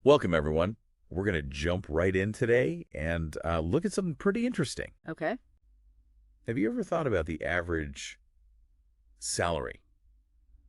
Welcome, everyone. We're going to jump right in today and look at something pretty interesting. Okay. Have you ever thought about the average salary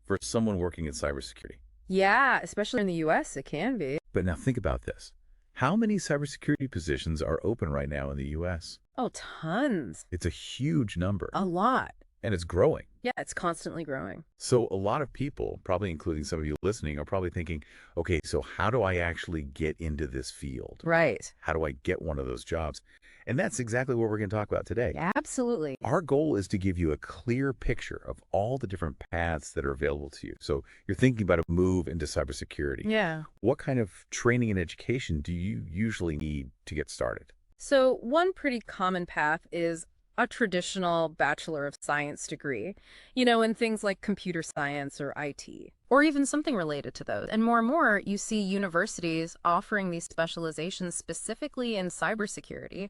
for someone working in cybersecurity? Yeah, especially in the US, it can be. But now think about this. How many cybersecurity positions are open right now in the U.S.? Oh, tons. It's a huge number, A lot. and it's growing. Yeah, it's constantly growing. So a lot of people, probably including some of you listening, are probably thinking, okay, so how do I actually get into this field? Right. How do I get one of those jobs? And that's exactly what we're going to talk about today. Absolutely. Our goal is to give you a clear picture of all the different paths that are available to you. So you're thinking about a move into cybersecurity. Yeah. What kind of training and education do you usually need to get started? So one pretty common path is a traditional Bachelor of Science degree, in things like computer science or IT, or even something related to those. And more, you see universities offering these specializations specifically in cybersecurity,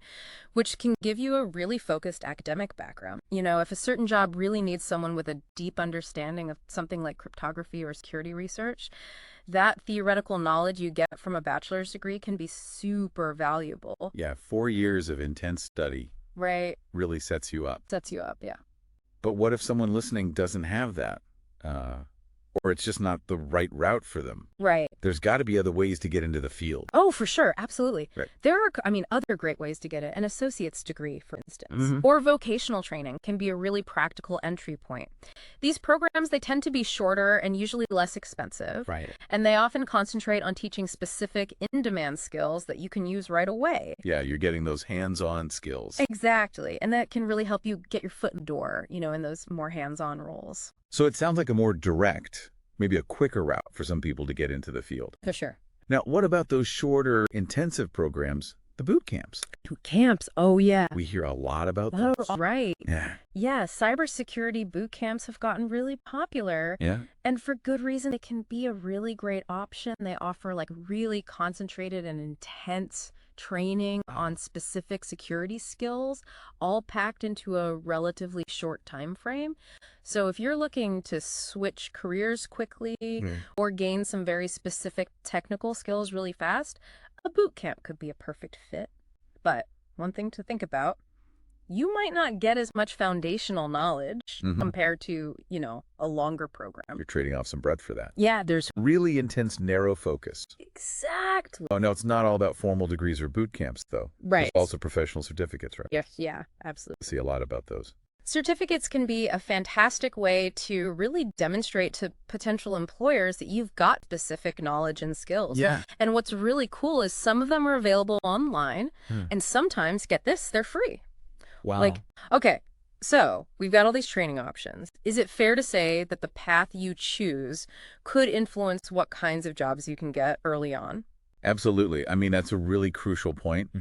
which can give you a really focused academic background. If a certain job really needs someone with a deep understanding of something like cryptography or security research, that theoretical knowledge you get from a bachelor's degree can be super valuable. Yeah, 4 years of intense study Right. really sets you up. Sets you up, yeah. But what if someone listening doesn't have that? Or it's just not the right route for them? Right. There's got to be other ways to get into the field. Oh, for sure. Absolutely. Right. There are, other great ways to get it. An associate's degree, for instance, Mhm. or vocational training can be a really practical entry point. These programs, they tend to be shorter and usually less expensive. Right. And they often concentrate on teaching specific in-demand skills that you can use right away. Yeah, you're getting those hands-on skills. Exactly. And that can really help you get your foot in the door, in those more hands-on roles. So it sounds like a more direct, maybe a quicker route for some people to get into the field. For sure. Now, what about those shorter, intensive programs, the boot camps? Boot camps. Oh, yeah. We hear a lot about Oh, those. right. Yeah. Yeah, cybersecurity boot camps have gotten really popular. Yeah. And for good reason. It can be a really great option. They offer like really concentrated and intense training on specific security skills, all packed into a relatively short time frame. So if you're looking to switch careers quickly or gain some very specific technical skills really fast, a boot camp could be a perfect fit. But one thing to think about, you might not get as much foundational knowledge compared to, a longer program. You're trading off some breadth for that. Yeah, there's Really intense, narrow focus. exactly. Oh, no, it's not all about formal degrees or boot camps, though. Right. There's also professional certificates, right? Yes, yeah, absolutely. I see a lot about those. Certificates can be a fantastic way to really demonstrate to potential employers that you've got specific knowledge and skills. Yeah. And what's really cool is some of them are available online, and sometimes, get this, they're free. Wow. Like, okay, so we've got all these training options. Is it fair to say that the path you choose could influence what kinds of jobs you can get early on? Absolutely. I mean, that's a really crucial point.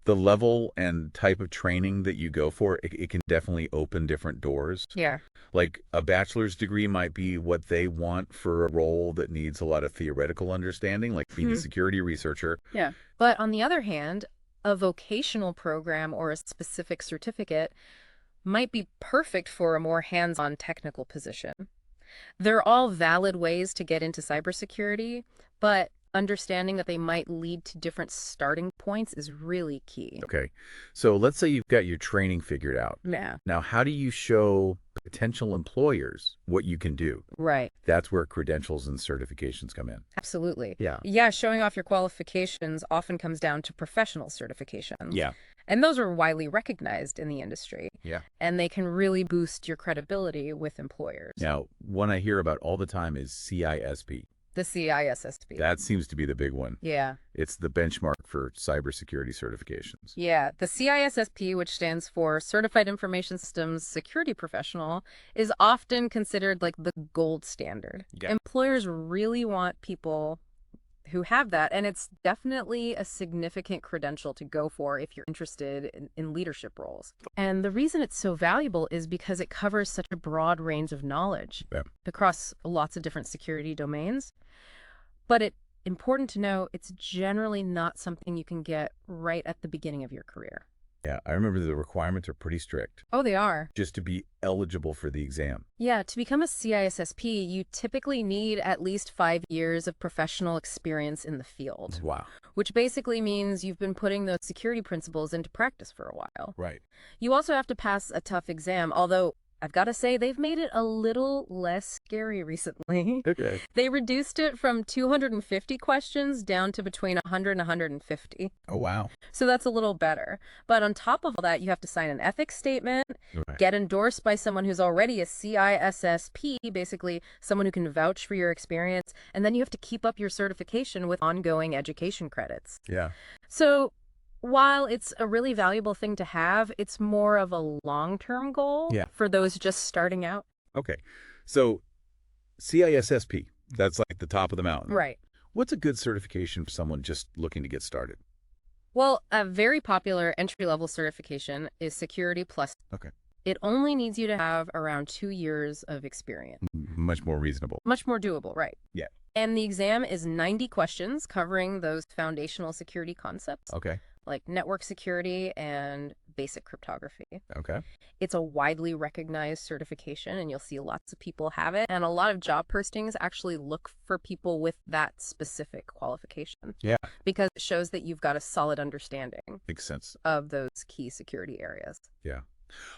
The level and type of training that you go for, it can definitely open different doors. Yeah. Like a bachelor's degree might be what they want for a role that needs a lot of theoretical understanding, like being a security researcher. Yeah. But on the other hand, a vocational program or a specific certificate might be perfect for a more hands-on technical position. They're all valid ways to get into cybersecurity, but understanding that they might lead to different starting points is really key. Okay. So let's say you've got your training figured out. Yeah. Now, how do you show potential employers what you can do? Right. That's where credentials and certifications come in. Absolutely. Yeah. Yeah, showing off your qualifications often comes down to professional certifications. Yeah. And those are widely recognized in the industry. Yeah. And they can really boost your credibility with employers. Now, one I hear about all the time is CISSP. The CISSP. That seems to be the big one. Yeah. It's the benchmark for cybersecurity certifications. Yeah. The CISSP, which stands for Certified Information Systems Security Professional, is often considered like the gold standard. Yeah. Employers really want people who have that, and it's definitely a significant credential to go for if you're interested in leadership roles. And the reason it's so valuable is because it covers such a broad range of knowledge across lots of different security domains. But it's important to know it's generally not something you can get right at the beginning of your career. Yeah, I remember the requirements are pretty strict Oh, they are. just to be eligible for the exam. Yeah, to become a CISSP, you typically need at least 5 years of professional experience in the field, Wow. which basically means you've been putting those security principles into practice for a while. Right. You also have to pass a tough exam, although I've got to say they've made it a little less scary recently. Okay. They reduced it from 250 questions down to between 100 and 150. Oh, wow. So that's a little better. But on top of all that, you have to sign an ethics statement, Right. get endorsed by someone who's already a CISSP, basically someone who can vouch for your experience, and then you have to keep up your certification with ongoing education credits. Yeah. So while it's a really valuable thing to have, it's more of a long-term goal Yeah. for those just starting out. Okay. So CISSP, that's like the top of the mountain. Right. What's a good certification for someone just looking to get started? Well, a very popular entry-level certification is Security Plus. Okay. It only needs you to have around 2 years of experience. Much more reasonable. Much more doable, right? Yeah. And the exam is 90 questions covering those foundational security concepts, Okay. like network security and basic cryptography. Okay. It's a widely recognized certification, and you'll see lots of people have it. And a lot of job postings actually look for people with that specific qualification. Yeah. Because it shows that you've got a solid understanding Makes sense. of those key security areas. Yeah.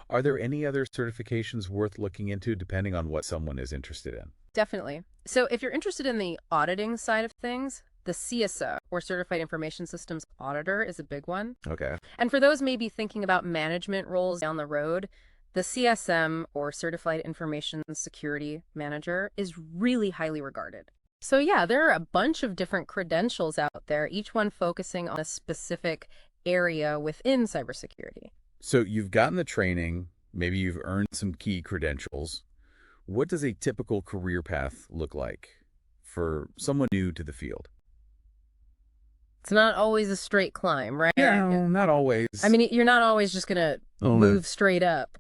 Are there any other certifications worth looking into depending on what someone is interested in? Definitely. So if you're interested in the auditing side of things, the CISO, or Certified Information Systems Auditor, is a big one. Okay. And for those maybe thinking about management roles down the road, the CSM, or Certified Information Security Manager, is really highly regarded. So yeah, there are a bunch of different credentials out there, each one focusing on a specific area within cybersecurity. So you've gotten the training, maybe you've earned some key credentials. What does a typical career path look like for someone new to the field? It's not always a straight climb, right? Not always. I mean, you're not always just going to move straight up.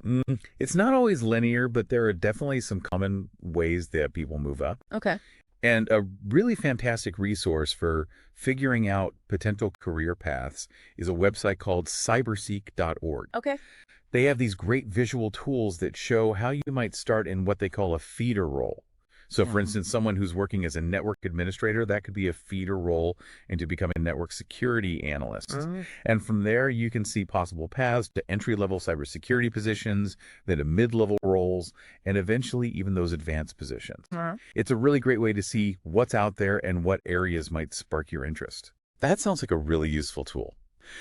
It's not always linear, but there are definitely some common ways that people move up. Okay. And a really fantastic resource for figuring out potential career paths is a website called cyberseek.org. Okay. They have these great visual tools that show how you might start in what they call a feeder role. So, for instance, someone who's working as a network administrator, that could be a feeder role into becoming a network security analyst. And from there, you can see possible paths to entry-level cybersecurity positions, then to mid-level roles, and eventually even those advanced positions. It's a really great way to see what's out there and what areas might spark your interest. That sounds like a really useful tool.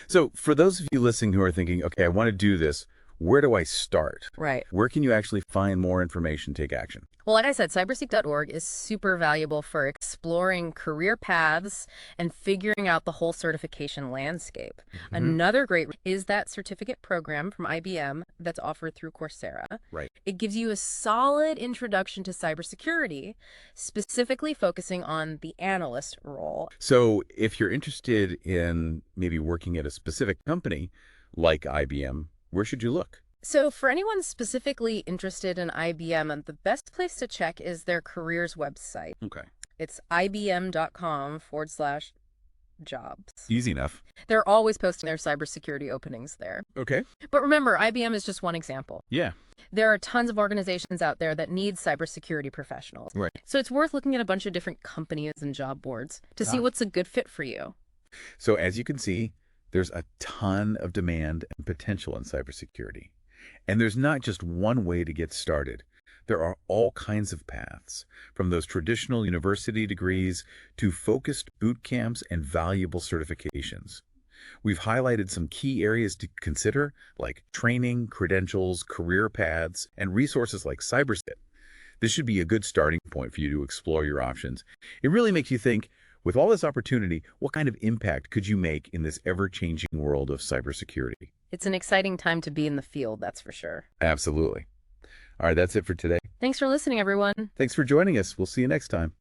So for those of you listening who are thinking, okay, I want to do this, where do I start? Right. Where can you actually find more information, take action? Well, like I said, cyberseek.org is super valuable for exploring career paths and figuring out the whole certification landscape. Another great is that certificate program from IBM that's offered through Coursera. Right. It gives you a solid introduction to cybersecurity, specifically focusing on the analyst role. So if you're interested in maybe working at a specific company like IBM, where should you look? So for anyone specifically interested in IBM, the best place to check is their careers website. Okay. It's ibm.com/jobs. Easy enough. They're always posting their cybersecurity openings there. Okay. But remember, IBM is just one example. Yeah. There are tons of organizations out there that need cybersecurity professionals. Right. So it's worth looking at a bunch of different companies and job boards to see what's a good fit for you. So as you can see, there's a ton of demand and potential in cybersecurity. And there's not just one way to get started. There are all kinds of paths, from those traditional university degrees to focused boot camps and valuable certifications. We've highlighted some key areas to consider, like training, credentials, career paths, and resources like CyberSit. This should be a good starting point for you to explore your options. It really makes you think, with all this opportunity, what kind of impact could you make in this ever-changing world of cybersecurity? It's an exciting time to be in the field, that's for sure. Absolutely. All right, that's it for today. Thanks for listening, everyone. Thanks for joining us. We'll see you next time.